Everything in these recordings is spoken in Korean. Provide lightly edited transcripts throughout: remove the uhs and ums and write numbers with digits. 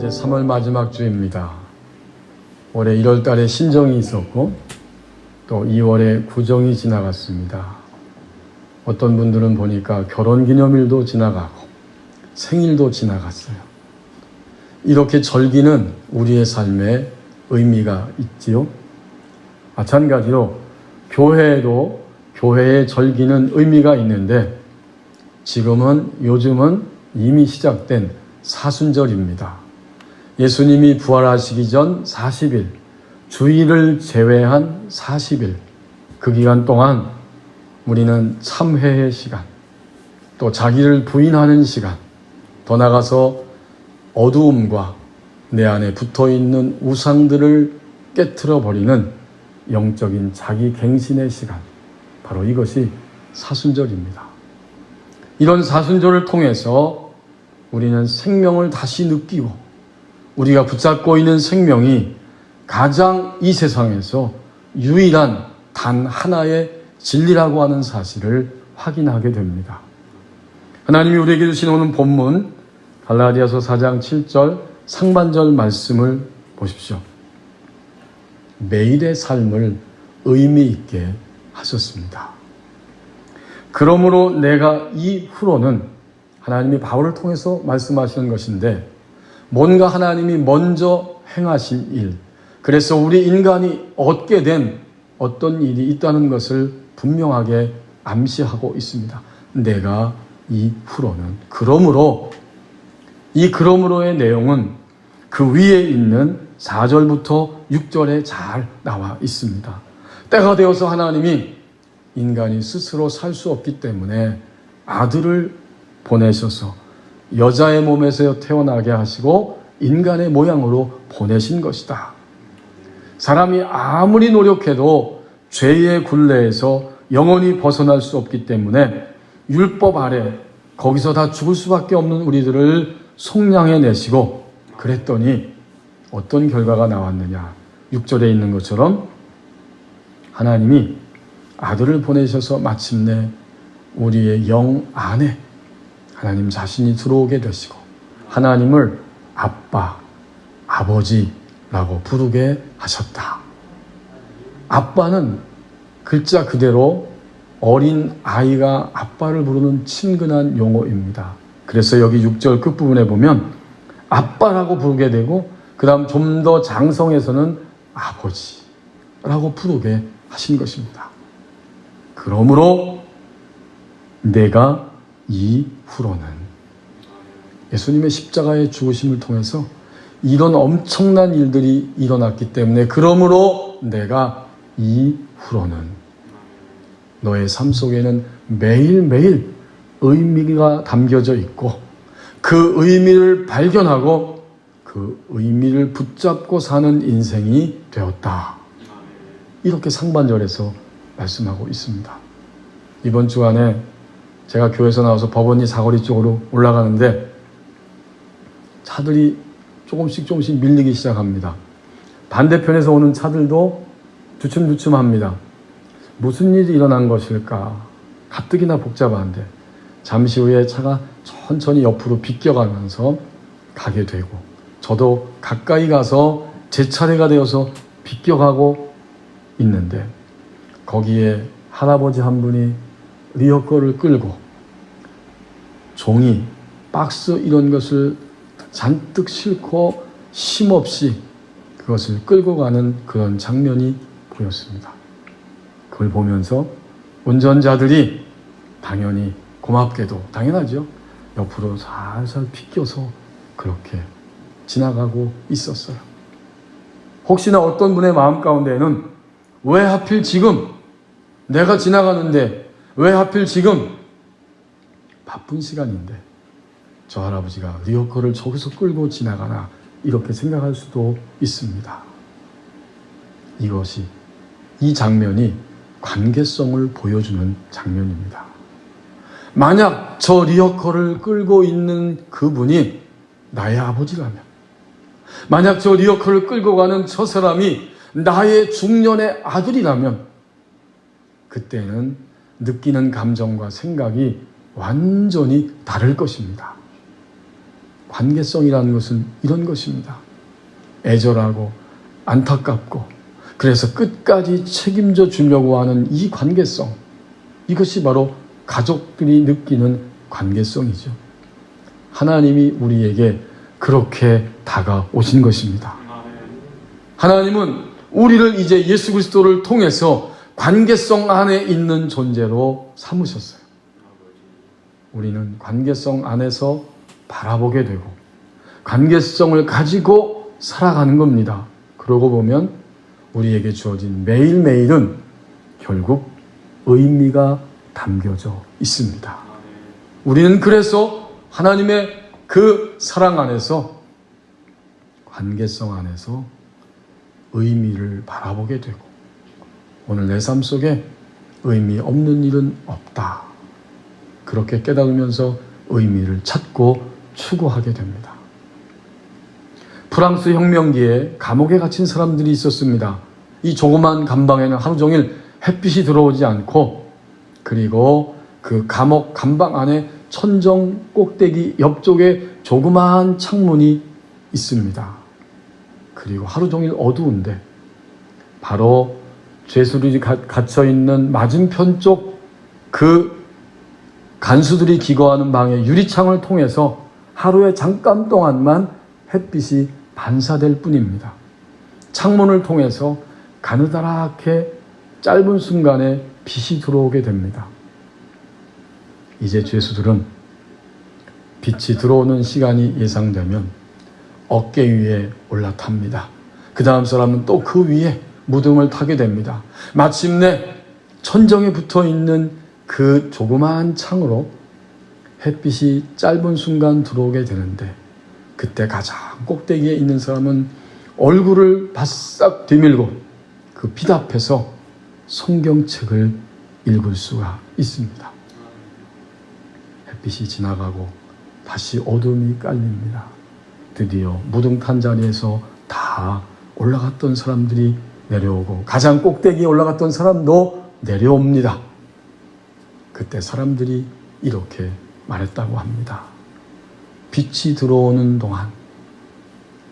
이제 3월 마지막 주입니다. 올해 1월 달에 신정이 있었고 또 2월에 구정이 지나갔습니다. 어떤 분들은 보니까 결혼기념일도 지나가고 생일도 지나갔어요. 이렇게 절기는 우리의 삶에 의미가 있지요. 마찬가지로 교회에도 교회의 절기는 의미가 있는데 요즘은 이미 시작된 사순절입니다. 예수님이 부활하시기 전 40일, 주일을 제외한 40일, 그 기간 동안 우리는 참회의 시간, 또 자기를 부인하는 시간, 더 나아가서 어두움과 내 안에 붙어있는 우상들을 깨트려 버리는 영적인 자기 갱신의 시간, 바로 이것이 사순절입니다. 이런 사순절을 통해서 우리는 생명을 다시 느끼고 우리가 붙잡고 있는 생명이 가장 이 세상에서 유일한 단 하나의 진리라고 하는 사실을 확인하게 됩니다. 하나님이 우리에게 주신 오늘 본문 갈라디아서 4장 7절 상반절 말씀을 보십시오. 매일의 삶을 의미 있게 하셨습니다. 그러므로 내가 이후로는 하나님이 바울을 통해서 말씀하시는 것인데 뭔가 하나님이 먼저 행하신 일, 그래서 우리 인간이 얻게 된 어떤 일이 있다는 것을 분명하게 암시하고 있습니다. 내가 이후로는, 그러므로의 내용은 그 위에 있는 4절부터 6절에 잘 나와 있습니다. 때가 되어서 하나님이 인간이 스스로 살 수 없기 때문에 아들을 보내셔서 여자의 몸에서 태어나게 하시고 인간의 모양으로 보내신 것이다. 사람이 아무리 노력해도 죄의 굴레에서 영원히 벗어날 수 없기 때문에 율법 아래 거기서 다 죽을 수밖에 없는 우리들을 속량해 내시고, 그랬더니 어떤 결과가 나왔느냐. 6절에 있는 것처럼 하나님이 아들을 보내셔서 마침내 우리의 영 안에 하나님 자신이 들어오게 되시고 하나님을 아빠, 아버지라고 부르게 하셨다. 아빠는 글자 그대로 어린 아이가 아빠를 부르는 친근한 용어입니다. 그래서 여기 6절 끝부분에 보면 아빠라고 부르게 되고 그 다음 좀 더 장성에서는 아버지라고 부르게 하신 것입니다. 그러므로 내가 이후로는, 예수님의 십자가의 죽으심을 통해서 이런 엄청난 일들이 일어났기 때문에 그러므로 내가 이후로는, 너의 삶 속에는 매일매일 의미가 담겨져 있고 그 의미를 발견하고 그 의미를 붙잡고 사는 인생이 되었다. 이렇게 상반절에서 말씀하고 있습니다. 이번 주간에 제가 교회에서 나와서 법원리 사거리 쪽으로 올라가는데 차들이 조금씩 밀리기 시작합니다. 반대편에서 오는 차들도 두춤두춤합니다. 무슨 일이 일어난 것일까? 가뜩이나 복잡한데 잠시 후에 차가 천천히 옆으로 비껴가면서 가게 되고, 저도 가까이 가서 제 차례가 되어서 비껴가고 있는데 거기에 할아버지 한 분이 리어커를 끌고 종이, 박스 이런 것을 잔뜩 싣고 쉼없이 그것을 끌고 가는 그런 장면이 보였습니다. 그걸 보면서 운전자들이 당연히 고맙게도, 당연하죠, 옆으로 살살 비껴서 그렇게 지나가고 있었어요. 혹시나 어떤 분의 마음 가운데는 왜 하필 지금 내가 지나가는데 왜 하필 지금 바쁜 시간인데 저 할아버지가 리어커를 저기서 끌고 지나가나, 이렇게 생각할 수도 있습니다. 이 장면이 관계성을 보여주는 장면입니다. 만약 저 리어커를 끌고 있는 그분이 나의 아버지라면, 만약 저 리어커를 끌고 가는 저 사람이 나의 중년의 아들이라면 그때는 느끼는 감정과 생각이 완전히 다를 것입니다. 관계성이라는 것은 이런 것입니다. 애절하고 안타깝고 그래서 끝까지 책임져 주려고 하는 이 관계성, 이것이 바로 가족들이 느끼는 관계성이죠. 하나님이 우리에게 그렇게 다가오신 것입니다. 하나님은 우리를 이제 예수 그리스도를 통해서 관계성 안에 있는 존재로 삼으셨어요. 우리는 관계성 안에서 바라보게 되고 관계성을 가지고 살아가는 겁니다. 그러고 보면 우리에게 주어진 매일매일은 결국 의미가 담겨져 있습니다. 우리는 그래서 하나님의 그 사랑 안에서 관계성 안에서 의미를 바라보게 되고 오늘 내 삶 속에 의미 없는 일은 없다. 그렇게 깨달으면서 의미를 찾고 추구하게 됩니다. 프랑스 혁명기에 감옥에 갇힌 사람들이 있었습니다. 이 조그만 감방에는 하루 종일 햇빛이 들어오지 않고 그리고 그 감옥 감방 안에 천정 꼭대기 옆쪽에 조그마한 창문이 있습니다. 그리고 하루 종일 어두운데 바로 죄수들이 갇혀있는 맞은편 쪽 그 간수들이 기거하는 방의 유리창을 통해서 하루에 잠깐 동안만 햇빛이 반사될 뿐입니다. 창문을 통해서 가느다랗게 짧은 순간에 빛이 들어오게 됩니다. 이제 죄수들은 빛이 들어오는 시간이 예상되면 어깨 위에 올라탑니다. 그 다음 사람은 또 그 위에 무등을 타게 됩니다. 마침내 천정에 붙어 있는 그 조그마한 창으로 햇빛이 짧은 순간 들어오게 되는데 그때 가장 꼭대기에 있는 사람은 얼굴을 바싹 뒤밀고 그 빛 앞에서 성경책을 읽을 수가 있습니다. 햇빛이 지나가고 다시 어둠이 깔립니다. 드디어 무등 탄 자리에서 다 올라갔던 사람들이 내려오고 가장 꼭대기에 올라갔던 사람도 내려옵니다. 그때 사람들이 이렇게 말했다고 합니다. 빛이 들어오는 동안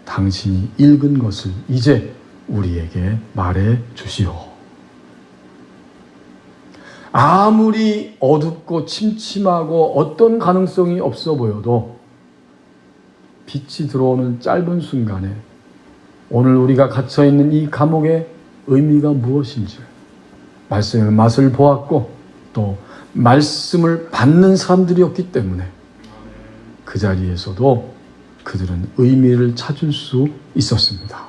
당신이 읽은 것을 이제 우리에게 말해 주시오. 아무리 어둡고 침침하고 어떤 가능성이 없어 보여도 빛이 들어오는 짧은 순간에 오늘 우리가 갇혀있는 이 감옥의 의미가 무엇인지 말씀의 맛을 보았고 또 말씀을 받는 사람들이었기 때문에 그 자리에서도 그들은 의미를 찾을 수 있었습니다.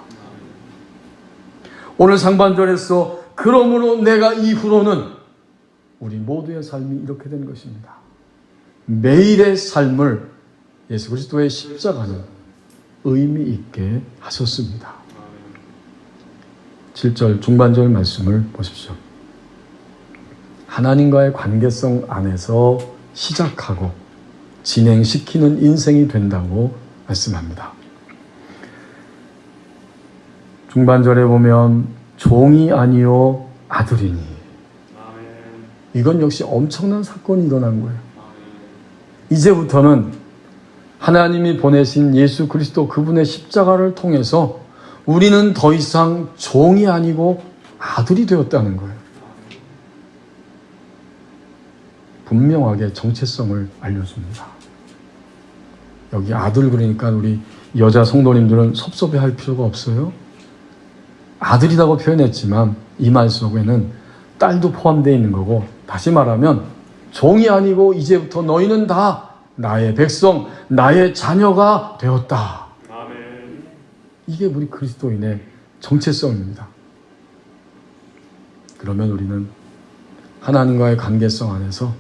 오늘 상반절에서 그러므로 내가 이후로는 우리 모두의 삶이 이렇게 된 것입니다. 매일의 삶을 예수 그리스도의 십자가는 의미 있게 하셨습니다. 7절 중반절 말씀을 보십시오. 하나님과의 관계성 안에서 시작하고 진행시키는 인생이 된다고 말씀합니다. 중반절에 보면 종이 아니요 아들이니 이건 역시 엄청난 사건이 일어난 거예요. 이제부터는 하나님이 보내신 예수 그리스도 그분의 십자가를 통해서 우리는 더 이상 종이 아니고 아들이 되었다는 거예요. 분명하게 정체성을 알려줍니다. 여기 아들 그러니까 우리 여자 성도님들은 섭섭해할 필요가 없어요. 아들이라고 표현했지만 이 말 속에는 딸도 포함되어 있는 거고 다시 말하면 종이 아니고 이제부터 너희는 다 나의 백성, 나의 자녀가 되었다. 아멘. 이게 우리 그리스도인의 정체성입니다. 그러면 우리는 하나님과의 관계성 안에서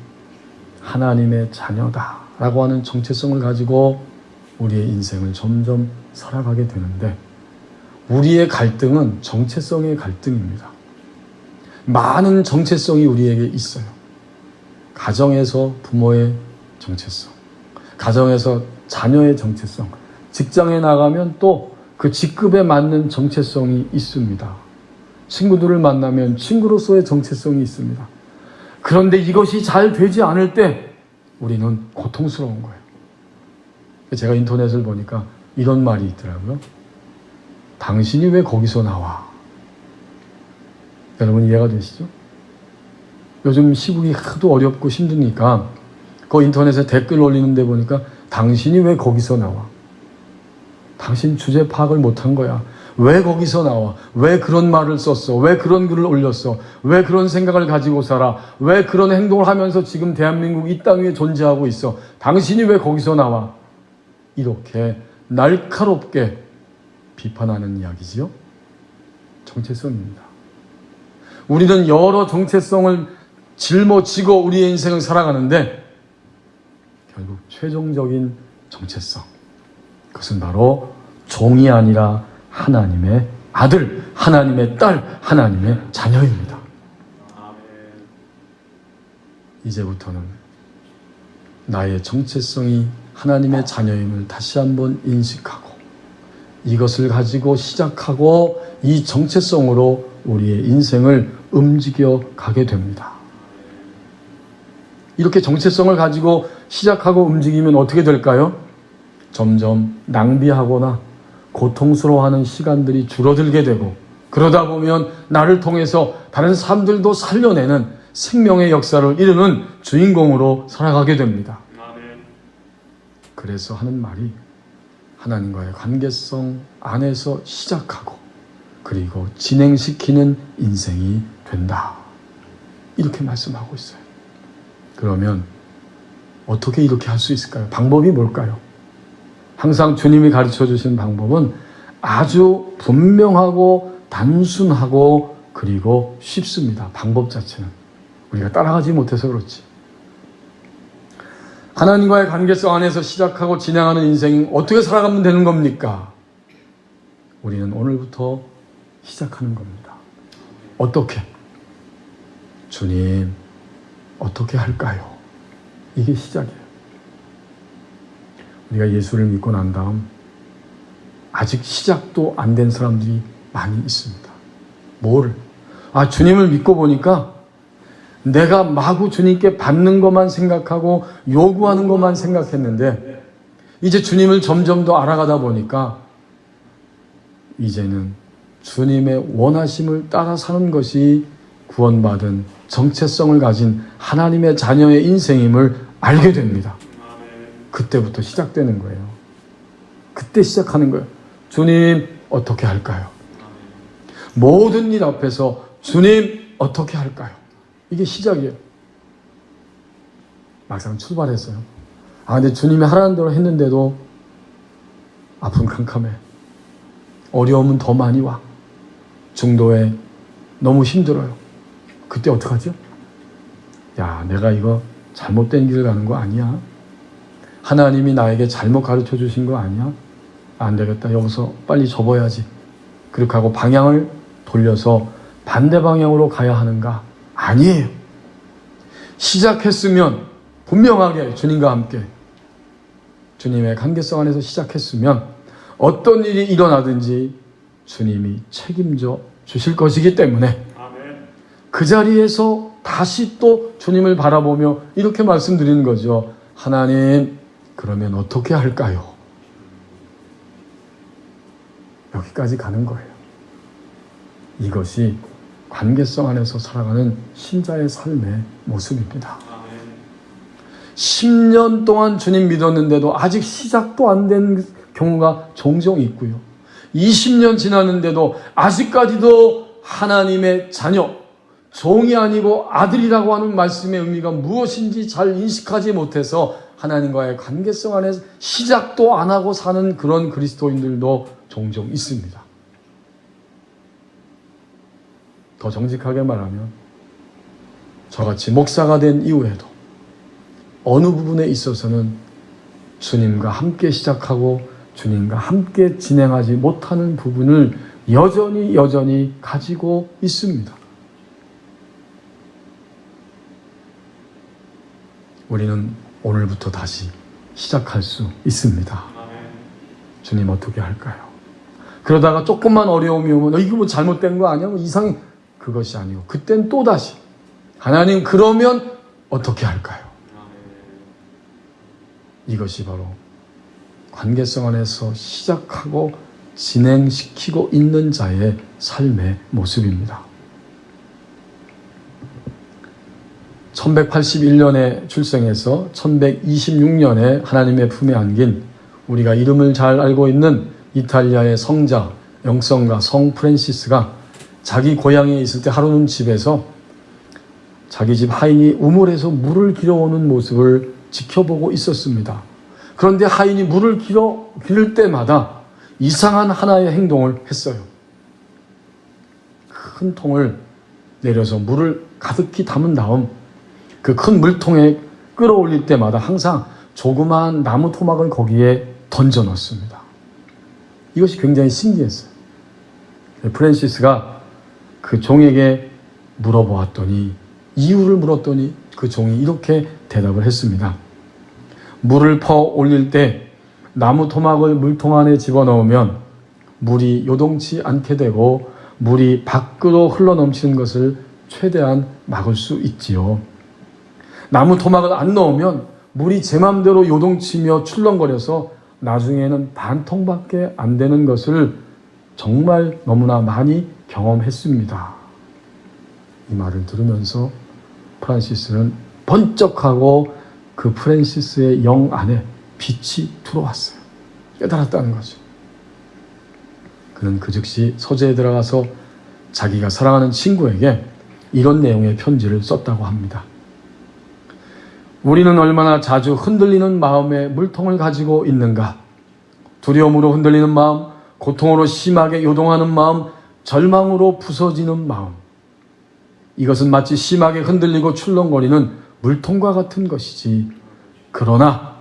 하나님의 자녀다라고 하는 정체성을 가지고 우리의 인생을 점점 살아가게 되는데 우리의 갈등은 정체성의 갈등입니다. 많은 정체성이 우리에게 있어요. 가정에서 부모의 정체성, 가정에서 자녀의 정체성, 직장에 나가면 또 그 직급에 맞는 정체성이 있습니다. 친구들을 만나면 친구로서의 정체성이 있습니다. 그런데 이것이 잘 되지 않을 때 우리는 고통스러운 거예요. 제가 인터넷을 보니까 이런 말이 있더라고요. 당신이 왜 거기서 나와? 여러분 이해가 되시죠? 요즘 시국이 하도 어렵고 힘드니까 그 인터넷에 댓글 올리는 데 보니까 당신이 왜 거기서 나와? 당신 주제 파악을 못한 거야. 왜 거기서 나와? 왜 그런 말을 썼어? 왜 그런 글을 올렸어? 왜 그런 생각을 가지고 살아? 왜 그런 행동을 하면서 지금 대한민국 이 땅 위에 존재하고 있어? 당신이 왜 거기서 나와? 이렇게 날카롭게 비판하는 이야기지요. 정체성입니다. 우리는 여러 정체성을 짊어지고 우리의 인생을 살아가는데 결국 최종적인 정체성, 그것은 바로 종이 아니라 하나님의 아들, 하나님의 딸, 하나님의 자녀입니다. 이제부터는 나의 정체성이 하나님의 자녀임을 다시 한번 인식하고 이것을 가지고 시작하고 이 정체성으로 우리의 인생을 움직여 가게 됩니다. 이렇게 정체성을 가지고 시작하고 움직이면 어떻게 될까요? 점점 낭비하거나 고통스러워하는 시간들이 줄어들게 되고 그러다 보면 나를 통해서 다른 사람들도 살려내는 생명의 역사를 이루는 주인공으로 살아가게 됩니다. 그래서 하는 말이 하나님과의 관계성 안에서 시작하고 그리고 진행시키는 인생이 된다. 이렇게 말씀하고 있어요. 그러면 어떻게 이렇게 할 수 있을까요? 방법이 뭘까요? 항상 주님이 가르쳐 주신 방법은 아주 분명하고 단순하고 그리고 쉽습니다. 방법 자체는. 우리가 따라가지 못해서 그렇지. 하나님과의 관계성 안에서 시작하고 진행하는 인생이 어떻게 살아가면 되는 겁니까? 우리는 오늘부터 시작하는 겁니다. 어떻게? 주님, 어떻게 할까요? 이게 시작이에요. 우리가 예수를 믿고 난 다음 아직 시작도 안 된 사람들이 많이 있습니다. 뭐를? 주님을 믿고 보니까 내가 마구 주님께 받는 것만 생각하고 요구하는 것만 생각했는데 이제 주님을 점점 더 알아가다 보니까 이제는 주님의 원하심을 따라 사는 것이 구원받은 정체성을 가진 하나님의 자녀의 인생임을 알게 됩니다. 그때부터 시작되는 거예요. 그때 시작하는 거예요. 주님, 어떻게 할까요? 모든 일 앞에서 주님, 어떻게 할까요? 이게 시작이에요. 막상 출발했어요. 근데 주님이 하라는 대로 했는데도 아픈 캄캄해. 어려움은 더 많이 와. 중도에 너무 힘들어요. 그때 어떡하죠? 내가 이거 잘못된 길을 가는 거 아니야? 하나님이 나에게 잘못 가르쳐 주신 거 아니야? 안 되겠다. 여기서 빨리 접어야지. 그렇게 하고 방향을 돌려서 반대 방향으로 가야 하는가? 아니에요. 시작했으면 분명하게 주님과 함께 주님의 관계성 안에서 시작했으면 어떤 일이 일어나든지 주님이 책임져 주실 것이기 때문에 그 자리에서 다시 또 주님을 바라보며 이렇게 말씀드리는 거죠. 하나님, 그러면 어떻게 할까요? 여기까지 가는 거예요. 이것이 관계성 안에서 살아가는 신자의 삶의 모습입니다. 10년 동안 주님 믿었는데도 아직 시작도 안 된 경우가 종종 있고요. 20년 지났는데도 아직까지도 하나님의 자녀, 종이 아니고 아들이라고 하는 말씀의 의미가 무엇인지 잘 인식하지 못해서 하나님과의 관계성 안에서 시작도 안 하고 사는 그런 그리스도인들도 종종 있습니다. 더 정직하게 말하면 저같이 목사가 된 이후에도 어느 부분에 있어서는 주님과 함께 시작하고 주님과 함께 진행하지 못하는 부분을 여전히 가지고 있습니다. 우리는 오늘부터 다시 시작할 수 있습니다. 주님, 어떻게 할까요? 그러다가 조금만 어려움이 오면 이거 뭐 잘못된 거 아니야? 이상해. 그것이 아니고 그땐 또다시 하나님, 그러면 어떻게 할까요? 이것이 바로 관계성 안에서 시작하고 진행시키고 있는 자의 삶의 모습입니다. 1181년에 출생해서 1126년에 하나님의 품에 안긴 우리가 이름을 잘 알고 있는 이탈리아의 성자, 영성가 성 프란시스가 자기 고향에 있을 때 하루는 집에서 자기 집 하인이 우물에서 물을 길어오는 모습을 지켜보고 있었습니다. 그런데 하인이 물을 기를 때마다 이상한 하나의 행동을 했어요. 큰 통을 내려서 물을 가득히 담은 다음 그 큰 물통에 끌어올릴 때마다 항상 조그마한 나무 토막을 거기에 던져 넣습니다. 이것이 굉장히 신기했어요. 프란시스가 그 종에게 물어보았더니, 이유를 물었더니 그 종이 이렇게 대답을 했습니다. 물을 퍼 올릴 때 나무 토막을 물통 안에 집어넣으면 물이 요동치 않게 되고 물이 밖으로 흘러넘치는 것을 최대한 막을 수 있지요. 나무 토막을 안 넣으면 물이 제 맘대로 요동치며 출렁거려서 나중에는 반통밖에 안 되는 것을 정말 너무나 많이 경험했습니다. 이 말을 들으면서 프란시스는 번쩍하고 그 프란시스의 영 안에 빛이 들어왔어요. 깨달았다는 거죠. 그는 그 즉시 서재에 들어가서 자기가 사랑하는 친구에게 이런 내용의 편지를 썼다고 합니다. 우리는 얼마나 자주 흔들리는 마음의 물통을 가지고 있는가. 두려움으로 흔들리는 마음, 고통으로 심하게 요동하는 마음, 절망으로 부서지는 마음. 이것은 마치 심하게 흔들리고 출렁거리는 물통과 같은 것이지. 그러나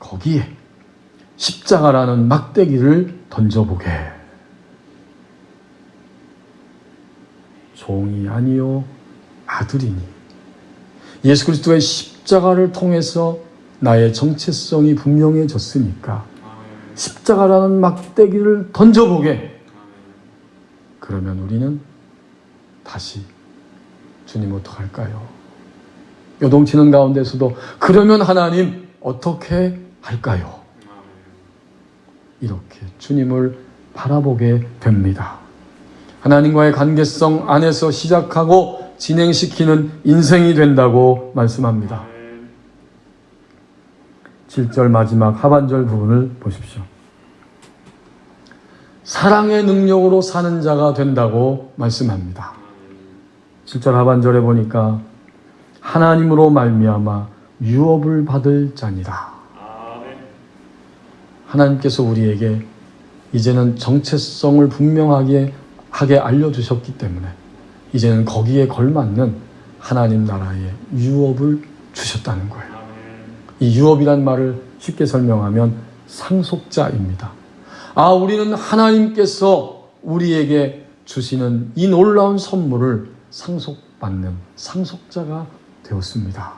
거기에 십자가라는 막대기를 던져보게. 종이 아니요 아들이니. 예수 그리스도의 십자가를 통해서 나의 정체성이 분명해졌으니까 십자가라는 막대기를 던져보게. 그러면 우리는 다시 주님 어떡할까요? 요동치는 가운데서도 그러면 하나님 어떻게 할까요? 이렇게 주님을 바라보게 됩니다. 하나님과의 관계성 안에서 시작하고 진행시키는 인생이 된다고 말씀합니다. 7절 마지막 하반절 부분을 보십시오. 사랑의 능력으로 사는 자가 된다고 말씀합니다. 7절 하반절에 보니까 하나님으로 말미암아 유업을 받을 자니라. 하나님께서 우리에게 이제는 정체성을 분명하게 알려주셨기 때문에 이제는 거기에 걸맞는 하나님 나라의 유업을 주셨다는 거예요. 이 유업이란 말을 쉽게 설명하면 상속자입니다. 우리는 하나님께서 우리에게 주시는 이 놀라운 선물을 상속받는 상속자가 되었습니다.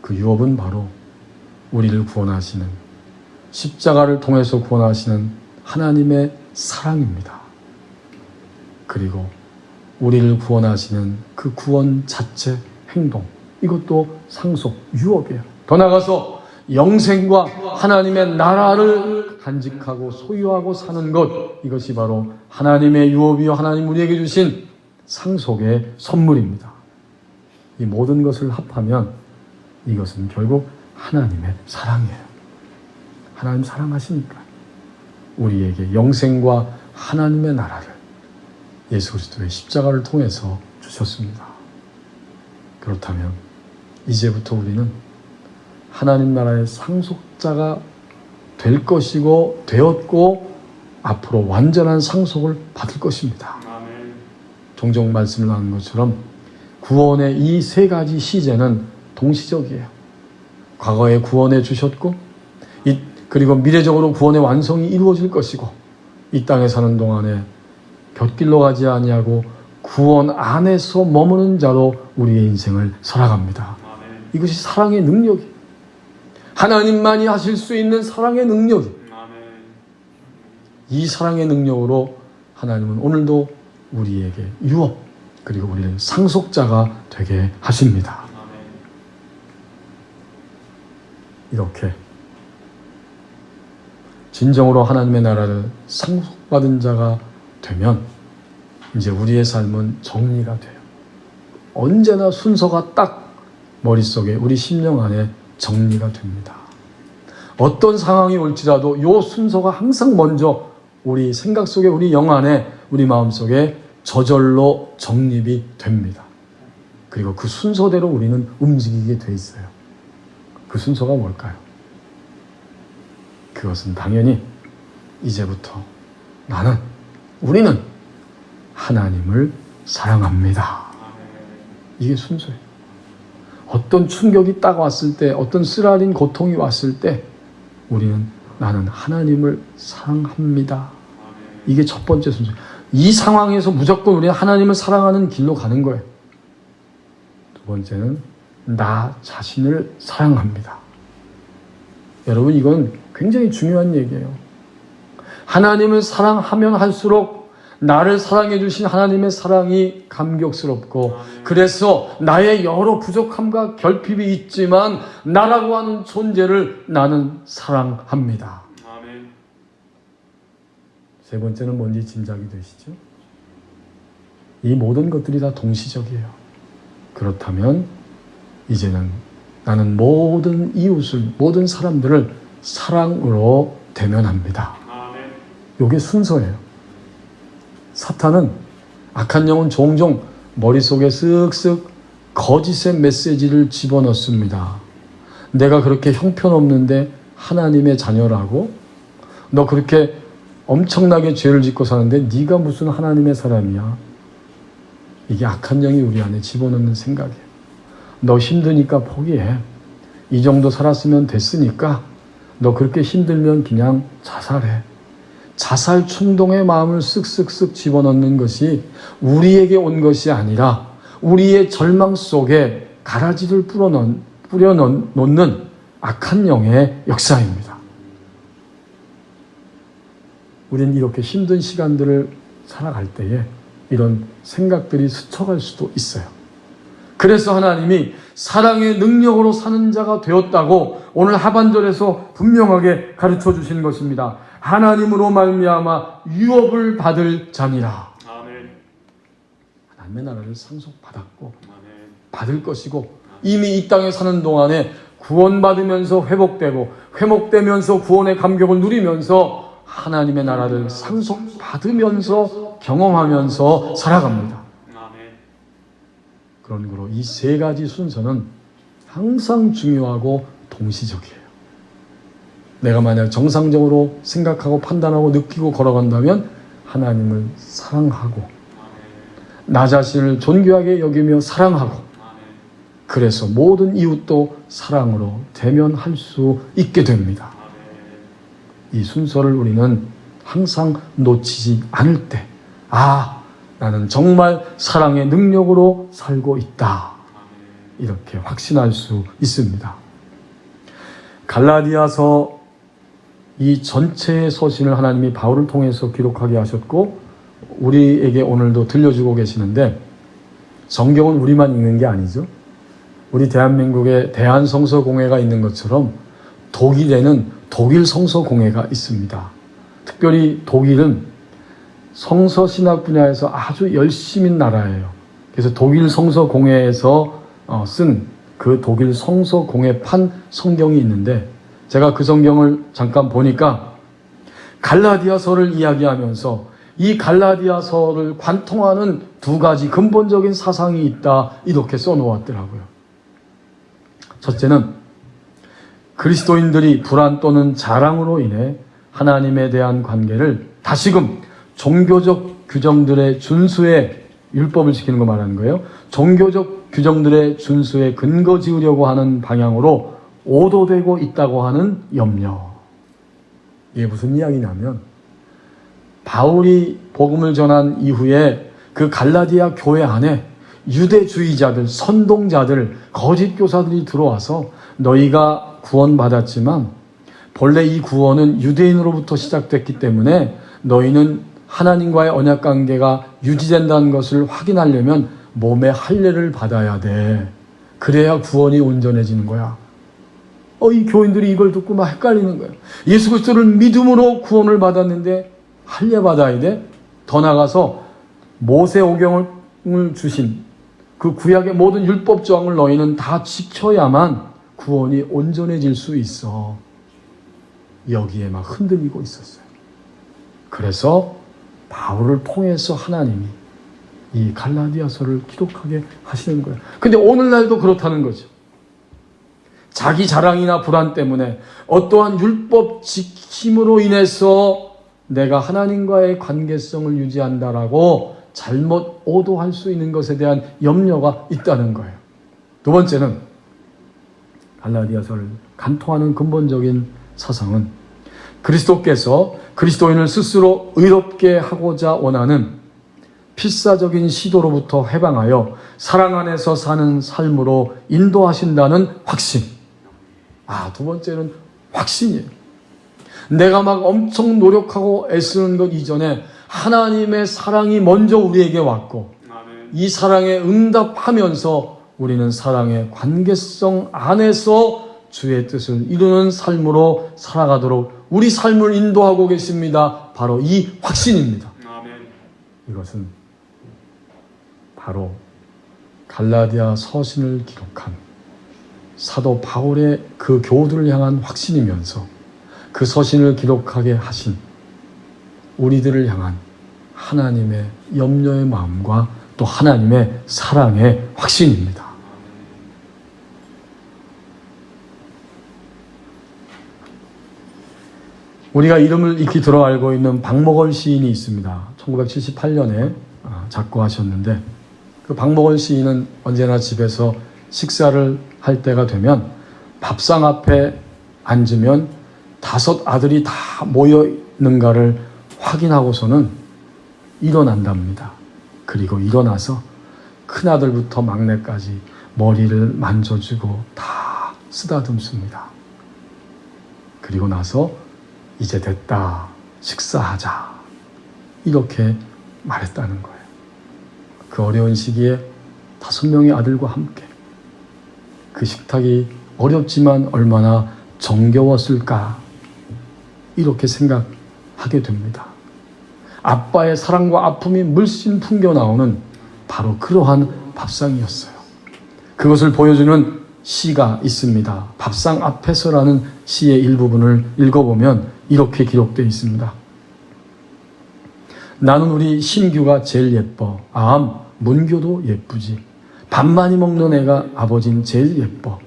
그 유업은 바로 우리를 구원하시는, 십자가를 통해서 구원하시는 하나님의 사랑입니다. 그리고 우리를 구원하시는 그 구원 자체 행동, 이것도 상속, 유업이에요. 더 나아가서 영생과 하나님의 나라를 간직하고 소유하고 사는 것, 이것이 바로 하나님의 유업이요 하나님 우리에게 주신 상속의 선물입니다. 이 모든 것을 합하면 이것은 결국 하나님의 사랑이에요. 하나님 사랑하시니까 우리에게 영생과 하나님의 나라를 예수 그리스도의 십자가를 통해서 주셨습니다. 그렇다면 이제부터 우리는 하나님 나라의 상속자가 될 것이고 되었고 앞으로 완전한 상속을 받을 것입니다. 종종 말씀을 나눈 것처럼 구원의 이 세 가지 시제는 동시적이에요. 과거에 구원해 주셨고 그리고 미래적으로 구원의 완성이 이루어질 것이고 이 땅에 사는 동안에 곁길로 가지 아니하고 구원 안에서 머무는 자로 우리의 인생을 살아갑니다. 이것이 사랑의 능력이에요. 하나님만이 하실 수 있는 사랑의 능력이에요. 이 사랑의 능력으로 하나님은 오늘도 우리에게 유업 그리고 우리를 상속자가 되게 하십니다. 이렇게 진정으로 하나님의 나라를 상속받은 자가 되면 이제 우리의 삶은 정리가 돼요. 언제나 순서가 딱 머릿속에 우리 심령 안에 정리가 됩니다. 어떤 상황이 올지라도 이 순서가 항상 먼저 우리 생각 속에, 우리 영 안에, 우리 마음 속에 저절로 정립이 됩니다. 그리고 그 순서대로 우리는 움직이게 돼 있어요. 그 순서가 뭘까요? 그것은 당연히 이제부터 우리는 하나님을 사랑합니다. 이게 순서예요. 어떤 충격이 딱 왔을 때, 어떤 쓰라린 고통이 왔을 때 우리는 나는 하나님을 사랑합니다. 이게 첫 번째 순서예요. 이 상황에서 무조건 우리는 하나님을 사랑하는 길로 가는 거예요. 두 번째는 나 자신을 사랑합니다. 여러분, 이건 굉장히 중요한 얘기예요. 하나님을 사랑하면 할수록 나를 사랑해 주신 하나님의 사랑이 감격스럽고, 그래서 나의 여러 부족함과 결핍이 있지만 나라고 하는 존재를 나는 사랑합니다. 아멘. 세 번째는 뭔지 짐작이 되시죠? 이 모든 것들이 다 동시적이에요. 그렇다면 이제는 나는 모든 이웃을, 모든 사람들을 사랑으로 대면합니다. 이게 순서예요. 사탄은, 악한 영은 종종 머릿속에 쓱쓱 거짓의 메시지를 집어넣습니다. 내가 그렇게 형편없는데 하나님의 자녀라고? 너 그렇게 엄청나게 죄를 짓고 사는데 네가 무슨 하나님의 사람이야? 이게 악한 영이 우리 안에 집어넣는 생각이에요. 너 힘드니까 포기해. 이 정도 살았으면 됐으니까 너 그렇게 힘들면 그냥 자살해. 자살 충동의 마음을 쓱쓱쓱 집어넣는 것이 우리에게 온 것이 아니라 우리의 절망 속에 가라지를 뿌려놓는 악한 영의 역사입니다. 우리는 이렇게 힘든 시간들을 살아갈 때에 이런 생각들이 스쳐갈 수도 있어요. 그래서 하나님이 사랑의 능력으로 사는 자가 되었다고 오늘 하반절에서 분명하게 가르쳐 주신 것입니다. 하나님으로 말미암아 유업을 받을 자니라. 아멘. 하나님의 나라를 상속받았고 받을 것이고, 이미 이 땅에 사는 동안에 구원받으면서 회복되면서 구원의 감격을 누리면서 하나님의 나라를 상속받으면서 경험하면서 살아갑니다. 그런 거로 이 세 가지 순서는 항상 중요하고 동시적이에요. 내가 만약 정상적으로 생각하고 판단하고 느끼고 걸어간다면 하나님을 사랑하고, 나 자신을 존귀하게 여기며 사랑하고, 그래서 모든 이웃도 사랑으로 대면할 수 있게 됩니다. 이 순서를 우리는 항상 놓치지 않을 때, 나는 정말 사랑의 능력으로 살고 있다, 이렇게 확신할 수 있습니다. 갈라디아서 이 전체의 서신을 하나님이 바울을 통해서 기록하게 하셨고 우리에게 오늘도 들려주고 계시는데, 성경은 우리만 읽는 게 아니죠. 우리 대한민국에 대한성서공회가 있는 것처럼 독일에는 독일성서공회가 있습니다. 특별히 독일은 성서신학 분야에서 아주 열심인 나라예요. 그래서 독일성서공회에서 쓴 그 독일 성서공회판 성경이 있는데, 제가 그 성경을 잠깐 보니까 갈라디아서를 이야기하면서 이 갈라디아서를 관통하는 두 가지 근본적인 사상이 있다, 이렇게 써놓았더라고요. 첫째는 그리스도인들이 불안 또는 자랑으로 인해 하나님에 대한 관계를 다시금 종교적 규정들의 준수에, 율법을 지키는 거 말하는 거예요. 종교적 규정들의 준수에 근거 지으려고 하는 방향으로 오도되고 있다고 하는 염려. 이게 무슨 이야기냐면, 바울이 복음을 전한 이후에 그 갈라디아 교회 안에 유대주의자들, 선동자들, 거짓 교사들이 들어와서 너희가 구원받았지만 본래 이 구원은 유대인으로부터 시작됐기 때문에 너희는 하나님과의 언약 관계가 유지된다는 것을 확인하려면 몸에 할례를 받아야 돼. 그래야 구원이 온전해지는 거야. 이 교인들이 이걸 듣고 막 헷갈리는 거예요. 예수 그리스도를 믿음으로 구원을 받았는데 할례 받아야 돼? 더 나가서 모세오경을 주신 그 구약의 모든 율법 조항을 너희는 다 지켜야만 구원이 온전해질 수 있어. 여기에 막 흔들리고 있었어요. 그래서 바울을 통해서 하나님이 이 갈라디아서를 기록하게 하시는 거예요. 근데 오늘날도 그렇다는 거죠. 자기 자랑이나 불안 때문에 어떠한 율법 지킴으로 인해서 내가 하나님과의 관계성을 유지한다라고 잘못 오도할 수 있는 것에 대한 염려가 있다는 거예요. 두 번째는 갈라디아서를 간통하는 근본적인 사상은 그리스도께서 그리스도인을 스스로 의롭게 하고자 원하는 필사적인 시도로부터 해방하여 사랑 안에서 사는 삶으로 인도하신다는 확신. 두 번째는 확신이에요. 내가 막 엄청 노력하고 애쓰는 것 이전에 하나님의 사랑이 먼저 우리에게 왔고 이 사랑에 응답하면서 우리는 사랑의 관계성 안에서 주의 뜻을 이루는 삶으로 살아가도록 우리 삶을 인도하고 계십니다. 바로 이 확신입니다. 이것은 바로 갈라디아 서신을 기록한 사도 바울의 그 교우들을 향한 확신이면서 그 서신을 기록하게 하신 우리들을 향한 하나님의 염려의 마음과 또 하나님의 사랑의 확신입니다. 우리가 이름을 익히 들어 알고 있는 박목월 시인이 있습니다. 1978년에 작고하셨는데 그 박목월 시인은 언제나 집에서 식사를 할 때가 되면 밥상 앞에 앉으면 5 아들이 다 모여 있는가를 확인하고서는 일어난답니다. 그리고 일어나서 큰아들부터 막내까지 머리를 만져주고 다 쓰다듬습니다. 그리고 나서 이제 됐다, 식사하자, 이렇게 말했다는 거예요. 그 어려운 시기에 5명의 아들과 함께 그 식탁이 어렵지만 얼마나 정겨웠을까, 이렇게 생각하게 됩니다. 아빠의 사랑과 아픔이 물씬 풍겨나오는 바로 그러한 밥상이었어요. 그것을 보여주는 시가 있습니다. 밥상 앞에서라는 시의 일부분을 읽어보면 이렇게 기록되어 있습니다. 나는 우리 신규가 제일 예뻐. 문교도 예쁘지. 밥 많이 먹는 애가 아버진 제일 예뻐.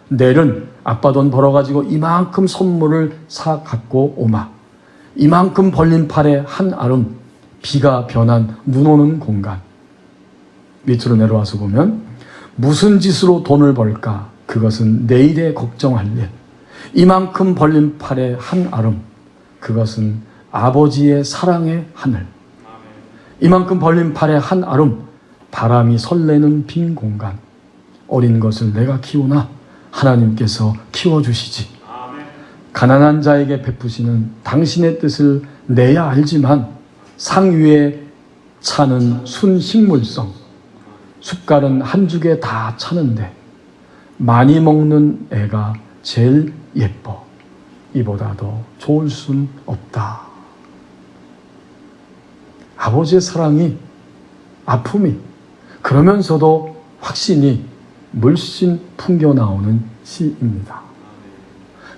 내일은 아빠 돈 벌어가지고 이만큼 선물을 사 갖고 오마. 이만큼 벌린 팔에 한 아름, 비가 변한 눈 오는 공간. 밑으로 내려와서 보면 무슨 짓으로 돈을 벌까? 그것은 내일에 걱정할 일. 이만큼 벌린 팔에 한 아름, 그것은 아버지의 사랑의 하늘. 이만큼 벌린 팔에 한 아름, 바람이 설레는 빈 공간. 어린 것을 내가 키우나 하나님께서 키워주시지. 가난한 자에게 베푸시는 당신의 뜻을 내야 알지만 상 위에 차는 순식물성. 숟갈은 한 죽에 다 차는데 많이 먹는 애가 제일 예뻐. 이보다 더 좋을 순 없다. 아버지의 사랑이, 아픔이, 그러면서도 확신이 물씬 풍겨나오는 시입니다.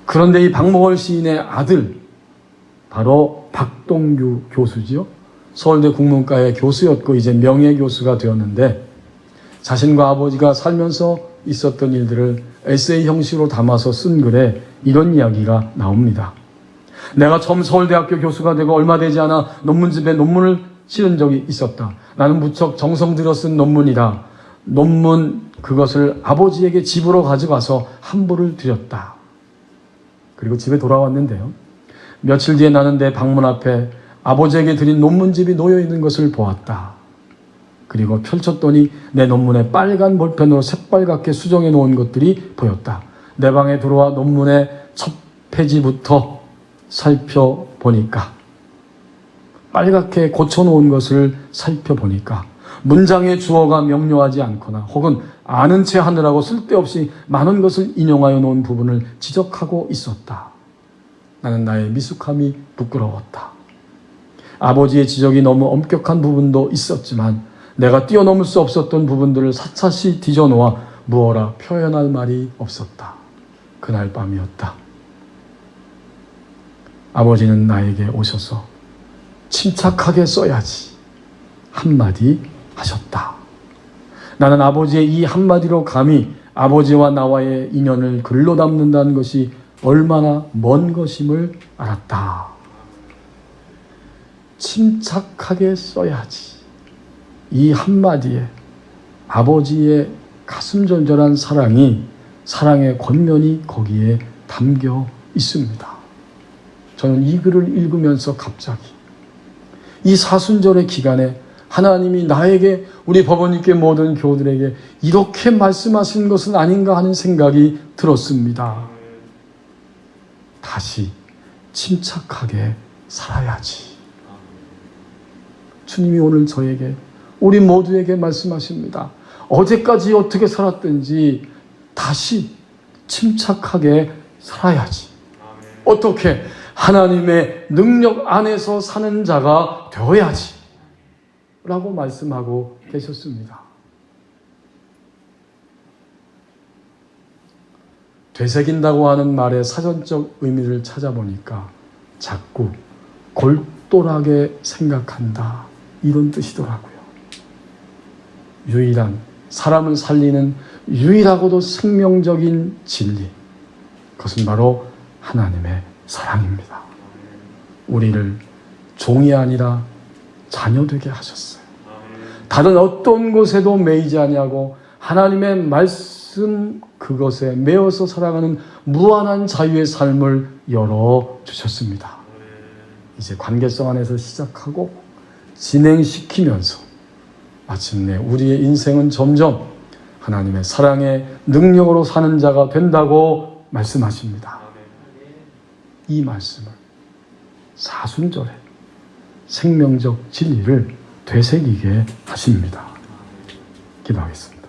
그런데 이 박목월 시인의 아들, 바로 박동규 교수지요. 서울대 국문과의 교수였고 이제 명예교수가 되었는데 자신과 아버지가 살면서 있었던 일들을 에세이 형식으로 담아서 쓴 글에 이런 이야기가 나옵니다. 내가 처음 서울대학교 교수가 되고 얼마 되지 않아 논문집에 논문을 실은 적이 있었다. 나는 무척 정성 들여 쓴 논문이다. 논문 그것을 아버지에게 집으로 가져가서 한보를 드렸다. 그리고 집에 돌아왔는데요. 며칠 뒤에 나는 내 방문 앞에 아버지에게 드린 논문집이 놓여 있는 것을 보았다. 그리고 펼쳤더니 내 논문에 빨간 볼펜으로 새빨갛게 수정해 놓은 것들이 보였다. 내 방에 들어와 논문의 첫 페이지부터 살펴보니까, 빨갛게 고쳐놓은 것을 살펴보니까 문장의 주어가 명료하지 않거나 혹은 아는 체 하느라고 쓸데없이 많은 것을 인용하여 놓은 부분을 지적하고 있었다. 나는 나의 미숙함이 부끄러웠다. 아버지의 지적이 너무 엄격한 부분도 있었지만 내가 뛰어넘을 수 없었던 부분들을 샅샅이 뒤져놓아 무어라 표현할 말이 없었다. 그날 밤이었다. 아버지는 나에게 오셔서 침착하게 써야지 한마디 하셨다. 나는 아버지의 이 한마디로 감히 아버지와 나와의 인연을 글로 담는다는 것이 얼마나 먼 것임을 알았다. 침착하게 써야지. 이 한마디에 아버지의 가슴절절한 사랑의 권면이 거기에 담겨 있습니다. 저는 이 글을 읽으면서 갑자기 이 사순절의 기간에 하나님이 나에게, 우리 법원님께 모든 교우들에게 이렇게 말씀하신 것은 아닌가 하는 생각이 들었습니다. 다시 침착하게 살아야지. 주님이 오늘 저에게, 우리 모두에게 말씀하십니다. 어제까지 어떻게 살았든지 다시 침착하게 살아야지. 어떻게? 하나님의 능력 안에서 사는 자가 되어야지 라고 말씀하고 계셨습니다. 되새긴다고 하는 말의 사전적 의미를 찾아보니까 자꾸 골똘하게 생각한다, 이런 뜻이더라고요. 유일한, 사람을 살리는 유일하고도 생명적인 진리, 그것은 바로 하나님의 사랑입니다. 우리를 종이 아니라 자녀 되게 하셨어요. 다른 어떤 곳에도 매이지 아니하고 하나님의 말씀 그것에 매어서 살아가는 무한한 자유의 삶을 열어주셨습니다. 이제 관계성 안에서 시작하고 진행시키면서 마침내 우리의 인생은 점점 하나님의 사랑의 능력으로 사는 자가 된다고 말씀하십니다. 이 말씀을 사순절에 생명적 진리를 되새기게 하십니다. 기도하겠습니다.